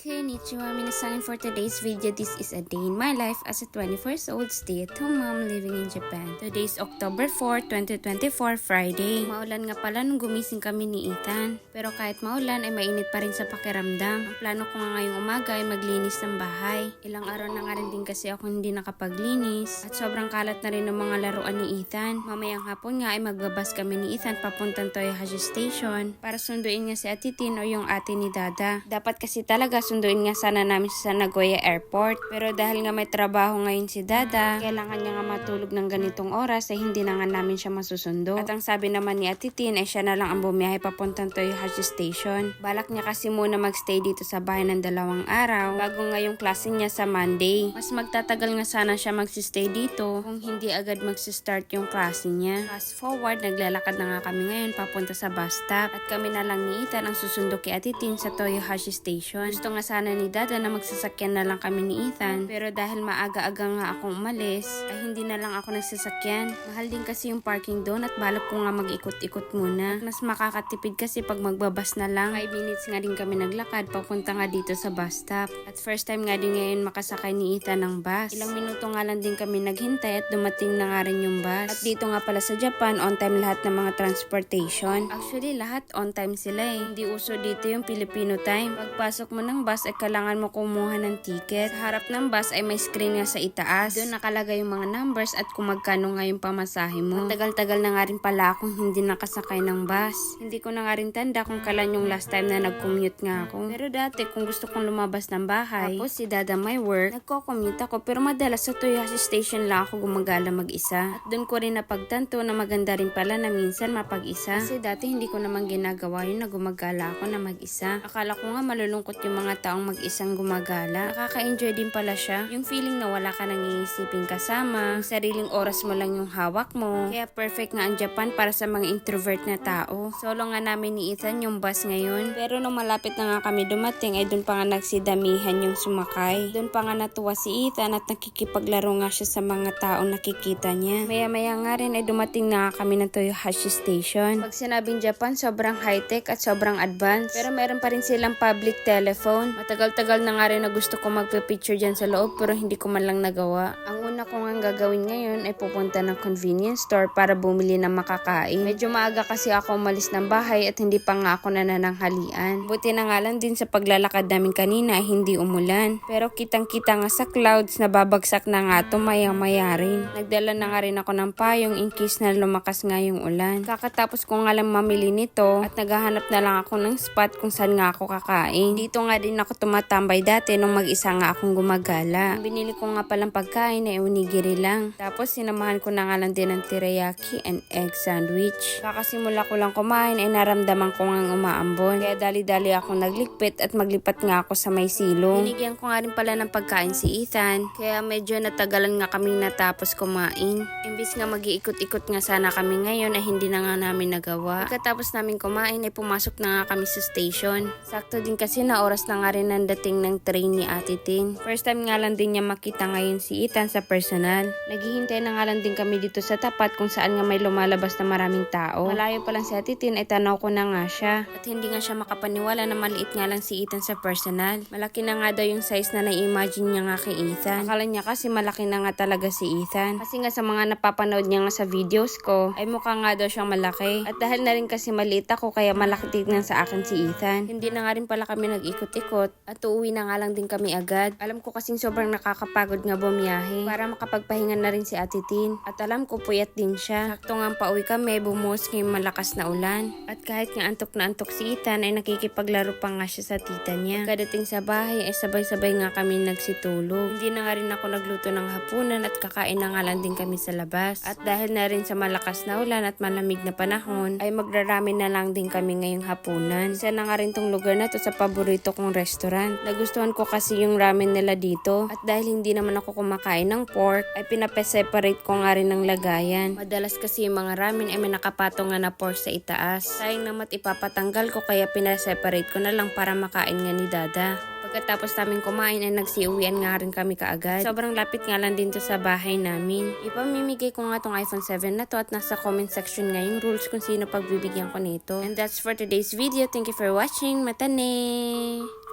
Konnichiwa minasan, for today's video, this is a day in my life as a 24-year-old stay-at-home mom living in Japan. Today is October 4, 2024, Friday. Maulan nga pala nung gumising kami ni Ethan. Pero kahit maulan ay mainit pa rin sa pakiramdam. Ang plano ko nga ngayong umaga ay maglinis ng bahay. Ilang araw na nga rin din kasi ako hindi nakapaglinis. At sobrang kalat na rin ng mga laruan ni Ethan. Mamayang hapon nga ay magbabas kami ni Ethan papuntang Toyohashi Station para sunduin nga si Ate Tin o yung ate ni Dada. Dapat kasi talaga sunduin nga sana namin sa Nagoya Airport. Pero dahil nga may trabaho ngayon si Dada, kailangan niya nga matulog ng ganitong oras ay hindi na nga namin siya masusundo. At ang sabi naman ni Ate Tin ay siya na lang ang bumiyahe papuntang Toyohashi Station. Balak niya kasi muna magstay dito sa bahay ng 2 araw bago nga yung klase niya sa Monday. Mas magtatagal nga sana siya magsistay dito kung hindi agad magsistart yung klase niya. Fast forward, naglalakad na nga kami ngayon papunta sa bus stop at kami na lang ni Ethan ang susundo kay Ate Tin sa Toyohashi Station. Gusto nga sana ni Dada na magsasakyan na lang kami ni Ethan, pero dahil maaga-aga nga akong umalis ay hindi na lang ako nagsasakyan. Mahal din kasi yung parking doon at balak ko nga mag-ikot-ikot muna. Mas makakatipid kasi pag magbabas na lang. 5 minutes nga din kami naglakad papunta nga dito sa bus stop. At first time nga din ngayon makasakay ni Ethan ng bus. Ilang minuto nga lang din kami naghintay at dumating na nga rin yung bus. At dito nga pala sa Japan, on time lahat ng mga transportation. Actually lahat on time sila eh. Hindi uso dito yung Filipino time. Pagpasok mo ng bus ay kailangan mo kumuha ng ticket. Sa harap ng bus ay may screen nga sa itaas. Doon nakalagay yung mga numbers at kung magkano nga yung pamasahe mo. Matagal-tagal na nga rin pala akong hindi nakasakay ng bus. Hindi ko na nga rin tanda kung kailan yung last time na nag-commute nga ako. Pero dati kung gusto kong lumabas ng bahay, tapos si Dada may work, nagko-commute ako. Pero madalas sa Toyohashi Station lang ako gumagala mag-isa. At doon ko rin napagtanto na maganda rin pala na minsan mapag-isa. Kasi dati hindi ko naman ginagawa yun na gumagala ako na mag-isa. Akala ko nga malulungkot yung mga taong mag-isang gumagala. Nakaka-enjoy din pala siya. Yung feeling na wala ka nang iisiping kasama, yung sariling oras mo lang yung hawak mo. Kaya perfect nga ang Japan para sa mga introvert na tao. Solo nga namin ni Ethan yung bus ngayon. Pero nung malapit na nga kami dumating ay dun pa nga nagsidamihan yung sumakay. Dun pa nga natuwa si Ethan at nakikipaglaro nga siya sa mga taong nakikita niya. Maya-maya nga rin ay dumating na nga kami ng Toyohashi Station. Pag sinabing Japan, sobrang high-tech at sobrang advanced. Pero meron pa rin silang public telephone. Matagal-tagal na nga rin na gusto ko magpa-picture dyan sa loob pero hindi ko man lang nagawa. Ang una ko nga gagawin ngayon ay pupunta ng convenience store para bumili ng makakain. Medyo maaga kasi ako umalis ng bahay at hindi pa nga ako nanananghalian. Buti na nga lang din sa paglalakad namin kanina ay hindi umulan. Pero kitang-kita nga sa clouds na babagsak na nga ito maya-maya rin. Nagdala na nga rin ako ng payong in case na lumakas nga yung ulan. Kakatapos ko nga lang mamili nito at naghahanap na lang ako ng spot kung saan nga ako kakain. Dito nga din ako tumatambay dati nung mag-isa nga akong gumagala. Ang binili ko nga palang pagkain ay onigiri lang. Tapos sinamahan ko na nga lang din ng teriyaki and egg sandwich. Kakasimula ko lang kumain ay naramdaman ko nga umaambon. Kaya dali-dali akong naglikpit at maglipat nga ako sa may silong. Binigyan ko nga rin pala ng pagkain si Ethan. Kaya medyo natagalan nga kaming natapos kumain. Imbis nga mag-iikot-ikot nga sana kami ngayon ay hindi na nga namin nagawa. Pagkatapos namin kumain ay pumasok na nga kami sa station. Sakto din kasi na oras na nga rin ang dating ng train ni Ate Tin. First time nga lang din niya makita ngayon si Ethan sa personal. Naghihintay na nga lang din kami dito sa tapat kung saan nga may lumalabas na maraming tao. Malayo pa lang si Ate Tin ay tanaw ko na nga siya. At hindi nga siya makapaniwala na maliit nga lang si Ethan sa personal. Malaki na nga daw yung size na na-imagine niya nga kay Ethan. Akala niya kasi malaki na nga talaga si Ethan. Kasi nga sa mga napapanood niya nga sa videos ko ay mukha nga daw siyang malaki. At dahil na rin kasi maliit ako kaya malaki tignan sa akin si Ethan. Hindi na nga rin pala kami nag-ikot-ikot at uuwi na nga lang din kami agad. Alam ko kasing sobrang nakakapagod nga bumiyahe para makapagpahinga na rin si Ate Tin. At alam ko puyat din siya. Sakto nga pauwi kami, bumuhos ngayong malakas na ulan. At kahit nga antok na antok si Ethan ay nakikipaglaro pa nga siya sa tita niya. Pagkadating sa bahay ay sabay-sabay nga kami nagsitulog. Hindi na nga rin ako nagluto ng hapunan at kakain na nga lang din kami sa labas. At dahil na rin sa malakas na ulan at malamig na panahon ay magrarami na lang din kami ngayong hapunan. Isa na nga rin tong lugar na to sa paborito kong restaurant. Nagustuhan ko kasi yung ramen nila dito. At dahil hindi naman ako kumakain ng pork ay pinape-separate ko nga rin ng lagayan. Madalas kasi yung mga ramen ay may nakapatong nga na pork sa itaas. Sayang naman ipapatanggal ko kaya pinaseparate ko na lang para makain nga ni Dada. Pagkatapos namin kumain ay nagsiuwian nga rin kami kaagad. Sobrang lapit nga lang din to sa bahay namin. Ipamimigay ko nga tong iPhone 7 na to at nasa comment section nga yung rules kung sino pagbibigyan ko nito. And that's for today's video. Thank you for watching. Matane!